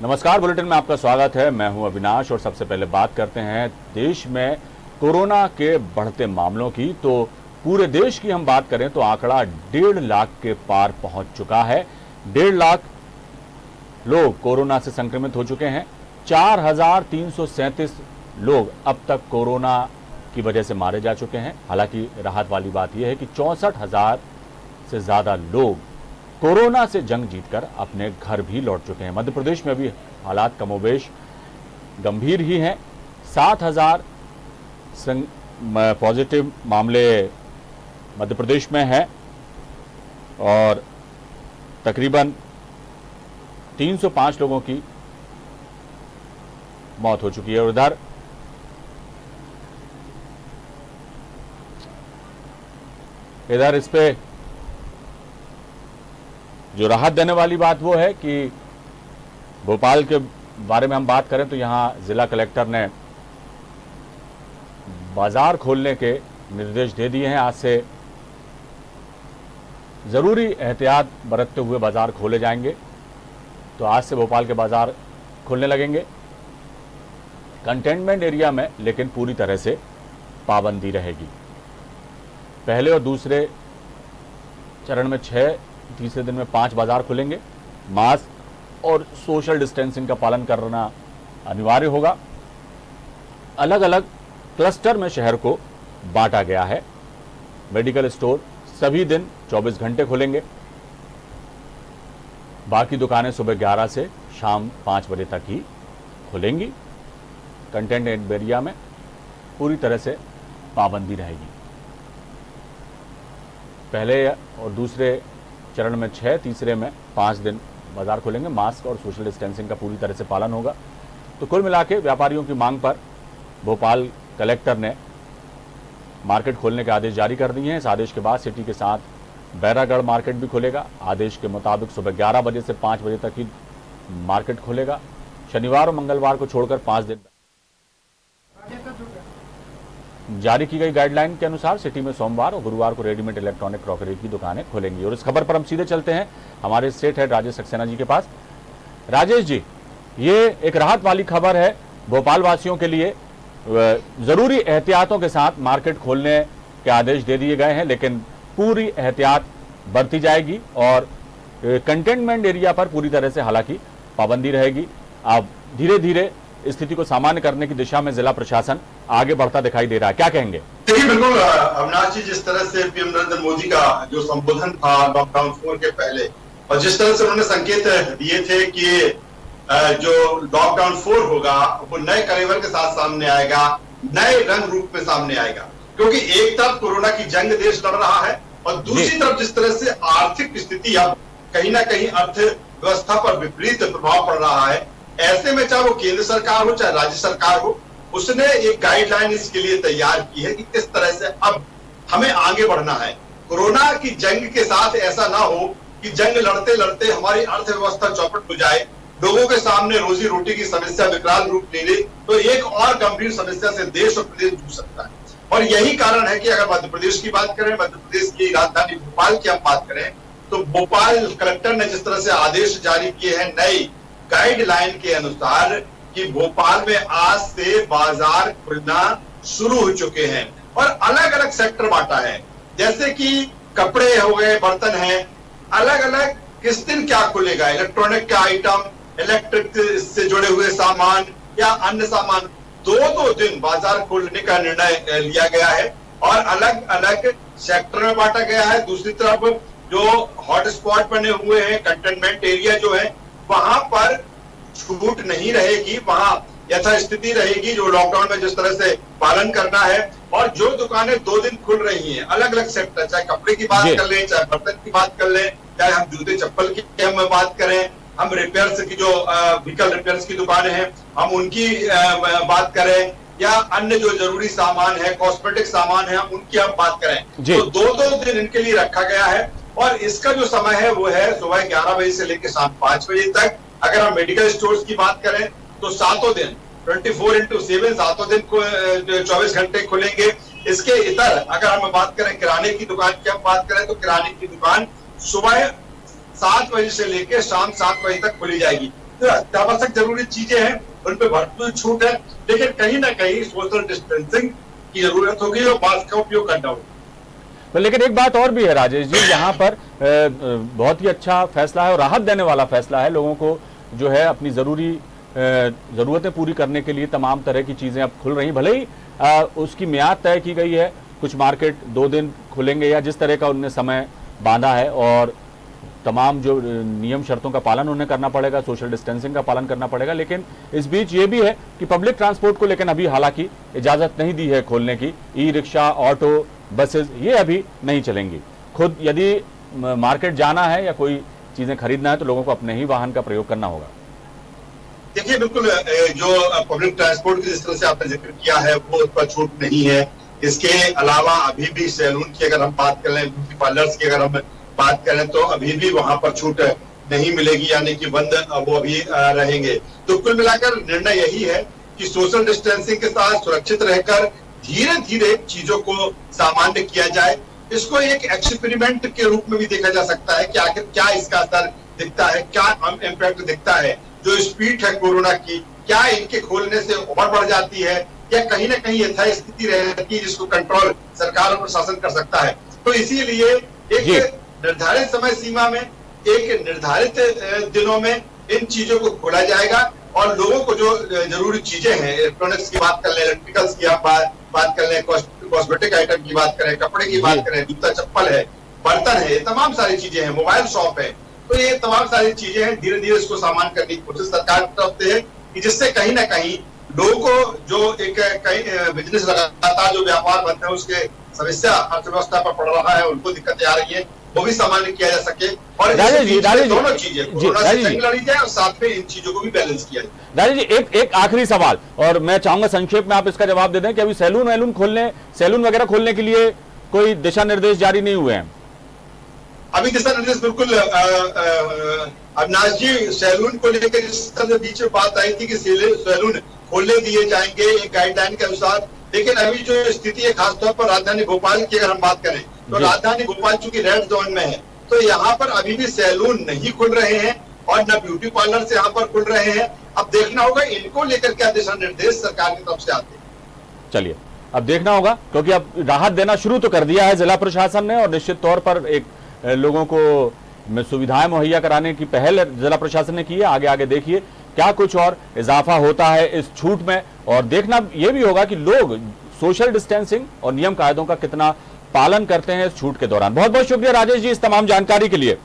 नमस्कार, बुलेटिन में आपका स्वागत है। मैं हूं अविनाश और सबसे पहले बात करते हैं देश में कोरोना के बढ़ते मामलों की। तो पूरे देश की हम बात करें तो आंकड़ा 1.5 लाख के पार पहुंच चुका है। 1.5 लाख लोग कोरोना से संक्रमित हो चुके हैं। 4,337 लोग अब तक कोरोना की वजह से मारे जा चुके हैं। हालांकि राहत वाली बात यह है कि 64,000 से ज्यादा लोग कोरोना से जंग जीतकर अपने घर भी लौट चुके हैं। मध्य प्रदेश में भी हालात कमोबेश गंभीर ही हैं। 7,000 पॉजिटिव मामले मध्य प्रदेश में हैं और तकरीबन 305 लोगों की मौत हो चुकी है। और इधर इस पे जो राहत देने वाली बात वो है कि भोपाल के बारे में हम बात करें तो यहां जिला कलेक्टर ने बाजार खोलने के निर्देश दे दिए हैं। आज से जरूरी एहतियात बरतते हुए बाजार खोले जाएंगे। तो आज से भोपाल के बाजार खुलने लगेंगे कंटेनमेंट एरिया में, लेकिन पूरी तरह से पाबंदी रहेगी। पहले और दूसरे चरण में 6, तीसरे दिन में 5 बाजार खुलेंगे। मास्क और सोशल डिस्टेंसिंग का पालन करना अनिवार्य होगा। अलग अलग क्लस्टर में शहर को बांटा गया है। मेडिकल स्टोर सभी दिन 24 घंटे खुलेंगे। बाकी दुकानें सुबह 11 से शाम 5 बजे तक ही खुलेंगी। कंटेनमेंट एरिया में पूरी तरह से पाबंदी रहेगी। पहले और दूसरे चरण में 6, तीसरे में 5 दिन बाजार खुलेंगे। मास्क और सोशल डिस्टेंसिंग का पूरी तरह से पालन होगा। तो कुल मिला के व्यापारियों की मांग पर भोपाल कलेक्टर ने मार्केट खोलने के आदेश जारी कर दिए हैं। इस आदेश के बाद सिटी के साथ बैरागढ़ मार्केट भी खुलेगा। आदेश के मुताबिक सुबह 11 बजे से 5 बजे तक ही मार्केट खुलेगा। शनिवार और मंगलवार को छोड़कर 5 दिन जारी की गई गाइडलाइन के अनुसार सिटी में सोमवार और गुरुवार को रेडीमेड इलेक्ट्रॉनिक क्रॉकरी की दुकानें खुलेंगी। और इस खबर पर हम सीधे चलते हैं हमारे स्टेट हेड राजेश सक्सेना जी के पास। राजेश जी, ये एक राहत वाली खबर है भोपाल वासियों के लिए। जरूरी एहतियातों के साथ मार्केट खोलने के आदेश दे दिए गए हैं, लेकिन पूरी एहतियात बरती जाएगी और कंटेनमेंट एरिया पर पूरी तरह से हालांकि पाबंदी रहेगी। अब धीरे धीरे स्थिति को सामान्य करने की दिशा में जिला प्रशासन आगे बढ़ता दिखाई दे रहा है। क्या कहेंगे? देखिए, बिल्कुल अविनाश जी, जिस तरह से पीएम नरेंद्र मोदी का जो संबोधन था लॉकडाउन 4 के पहले, और जिस तरह से उन्होंने संकेत दिए थे कि जो लॉकडाउन 4 होगा वो नए कलेवर के साथ सामने आएगा, नए रंग रूप में सामने आएगा। क्योंकि एक तरफ कोरोना की जंग देश लड़ रहा है और दूसरी तरफ जिस तरह से आर्थिक स्थिति अब कहीं ना कहीं अर्थव्यवस्था पर विपरीत प्रभाव पड़ रहा है, ऐसे में चाहे वो केंद्र सरकार हो चाहे राज्य सरकार हो, उसने एक गाइडलाइन इसके लिए तैयार की है कि किस तरह से अब हमें आगे बढ़ना है। कोरोना की जंग के साथ ऐसा ना हो कि जंग लड़ते लड़ते हमारी अर्थव्यवस्था चौपट हो जाए, लोगों के सामने रोजी रोटी की समस्या विकराल रूप ले ले, तो एक और गंभीर समस्या से देश और प्रदेश जूझ सकता है। और यही कारण है कि अगर मध्य प्रदेश की बात करें, मध्य प्रदेश की राजधानी भोपाल की हम बात करें, तो भोपाल कलेक्टर ने जिस तरह से आदेश जारी किए हैं नई गाइडलाइन के अनुसार कि भोपाल में आज से बाजार खुलना शुरू हो चुके हैं और अलग अलग सेक्टर बांटा है। जैसे कि कपड़े हो गए, बर्तन हैं, अलग अलग किस दिन क्या खुलेगा, इलेक्ट्रॉनिक का आइटम, इलेक्ट्रिक से जुड़े हुए सामान या अन्य सामान, 2-2 दिन बाजार खोलने का निर्णय लिया गया है और अलग अलग सेक्टर में बांटा गया है। दूसरी तरफ जो हॉटस्पॉट बने हुए हैं, कंटेनमेंट एरिया जो है, वहां पर छूट नहीं रहेगी, वहां यथास्थिति रहेगी जो लॉकडाउन में जिस तरह से पालन करना है। और जो दुकानें 2 दिन खुल रही हैं, अलग अलग सेक्टर, चाहे कपड़े की बात कर लें, चाहे बर्तन की बात कर लें, चाहे हम जूते चप्पल की हम बात करें, हम रिपेयर्स की जो व्हीकल रिपेयर्स की दुकानें हैं हम उनकी बात करें, या अन्य जो जरूरी सामान है, कॉस्मेटिक सामान है, उनकी हम बात करें, तो 2-2 दिन इनके लिए रखा गया है। और इसका जो समय है वो है सुबह 11 बजे से लेकर शाम 5 बजे तक। अगर हम मेडिकल स्टोर्स की बात करें तो 7 दिन 24/7 7 दिन 24 घंटे खुलेंगे। इसके इतर अगर हम बात करें किराने की दुकान की हम बात करें तो किराने की दुकान सुबह 7 बजे से लेकर शाम 7 बजे तक खुली जाएगी। जो अत्यावश्यक जरूरी चीजें हैं उन पे भरपूर छूट है, लेकिन कहीं ना कहीं सोशल डिस्टेंसिंग की जरूरत होगी और मास्क का उपयोग करना होगा। तो लेकिन एक बात और भी है राजेश जी, यहाँ पर बहुत ही अच्छा फैसला है और राहत देने वाला फैसला है। लोगों को जो है अपनी ज़रूरतें पूरी करने के लिए तमाम तरह की चीज़ें अब खुल रही, भले ही उसकी मियाद तय की गई है, कुछ मार्केट 2 दिन खुलेंगे या जिस तरह का उनने समय बांधा है, और तमाम जो नियम शर्तों का पालन उन्हें करना पड़ेगा, सोशल डिस्टेंसिंग का पालन करना पड़ेगा। लेकिन इस बीच ये भी है कि पब्लिक ट्रांसपोर्ट को लेकिन अभी हालांकि इजाज़त नहीं दी है खोलने की। ई रिक्शा, ऑटो, बसेस ये अभी नहीं चलेंगी। खुद यदि मार्केट जाना है या कोई चीज़ें खरीदना है तो लोगों को अपने ही वाहन का प्रयोग करना होगा। देखिए, बिल्कुल जो पब्लिक ट्रांसपोर्ट की जिस तरह से आपने जिक्र किया है वो उस पर छूट नहीं है। इसके अलावा अभी भी सैलून की अगर हम बात करें, ब्यूटी पार्लर्स की अगर हम बात करें तो अभी भी वहां पर छूट नहीं मिलेगी, यानी कि बंद वो अभी रहेंगे। तो कुल मिलाकर निर्णय यही है कि सोशल डिस्टेंसिंग के साथ सुरक्षित रहकर धीरे धीरे चीजों को सामान्य किया जाए। इसको एक एक्सपेरिमेंट के रूप में भी देखा जा सकता है कि आखिर क्या इसका असर दिखता है, क्या इम्पैक्ट दिखता है। जो स्पीड है कोरोना की, क्या इनके खोलने से और बढ़ जाती है या कहीं ना कहीं यथास्थिति स्थिति रहती है जिसको कंट्रोल सरकार और प्रशासन कर सकता है। तो इसीलिए एक निर्धारित समय सीमा में, एक निर्धारित दिनों में इन चीजों को खोला जाएगा और लोगों को जो जरूरी चीजें हैं, इलेक्ट्रॉनिक्स की बात कर लें, इलेक्ट्रिकल्स की बात कर लें, कॉस्मेटिक आइटम की बात करें, कपड़े की बात करें, जूता चप्पल है, बर्तन है, ये तमाम सारी चीजें हैं, मोबाइल शॉप है, तो ये तमाम सारी चीजें हैं। धीरे धीरे इसको सामान करने की कोशिश सरकार की तरफ से है कि जिससे कहीं ना कहीं लोगों को जो एक कहीं बिजनेस लगातार जो व्यापार बनते हैं उसके समस्या अर्थव्यवस्था पर पड़ रहा है, उनको दिक्कतें आ रही है, वो भी सामान्य किया जा सके और दोनों चीजें कोरोना से जंग लड़ी जाए और साथ में इन चीजों को भी बैलेंस किया जाए। राजेश जी, एक आखिरी सवाल, और मैं चाहूंगा संक्षेप में आप इसका जवाब दे दें कि अभी सैलून वगैरह खोलने के लिए कोई दिशा निर्देश जारी नहीं हुए हैं? अभी दिशा निर्देश बिल्कुल अविनाश जी, सैलून को लेकर जिस तरह बीच में बात आई थी कि सैलून खोलने दिए जाएंगे एक गाइडलाइन के अनुसार, लेकिन अभी जो स्थिति है खासतौर पर राजधानी भोपाल की अगर हम बात करें तो राजधानी भोपाल चूंकि रेड जोन में है तो यहाँ पर अभी भी सैलून नहीं खुल रहे हैं और न ब्यूटी पार्लर से यहाँ पर खुल रहे हैं। अब देखना होगा इनको लेकर क्या दिशा निर्देश सरकार की तरफ से आते हैं। चलिए, अब देखना होगा, क्योंकि अब राहत देना शुरू तो कर दिया है जिला प्रशासन ने और निश्चित तौर पर एक लोगों को सुविधाएं मुहैया कराने की पहल जिला प्रशासन ने की है। आगे आगे देखिए क्या कुछ और इजाफा होता है इस छूट में, और देखना यह भी होगा कि लोग सोशल डिस्टेंसिंग और नियम कायदों का कितना पालन करते हैं इस छूट के दौरान। बहुत बहुत शुक्रिया राजेश जी इस तमाम जानकारी के लिए।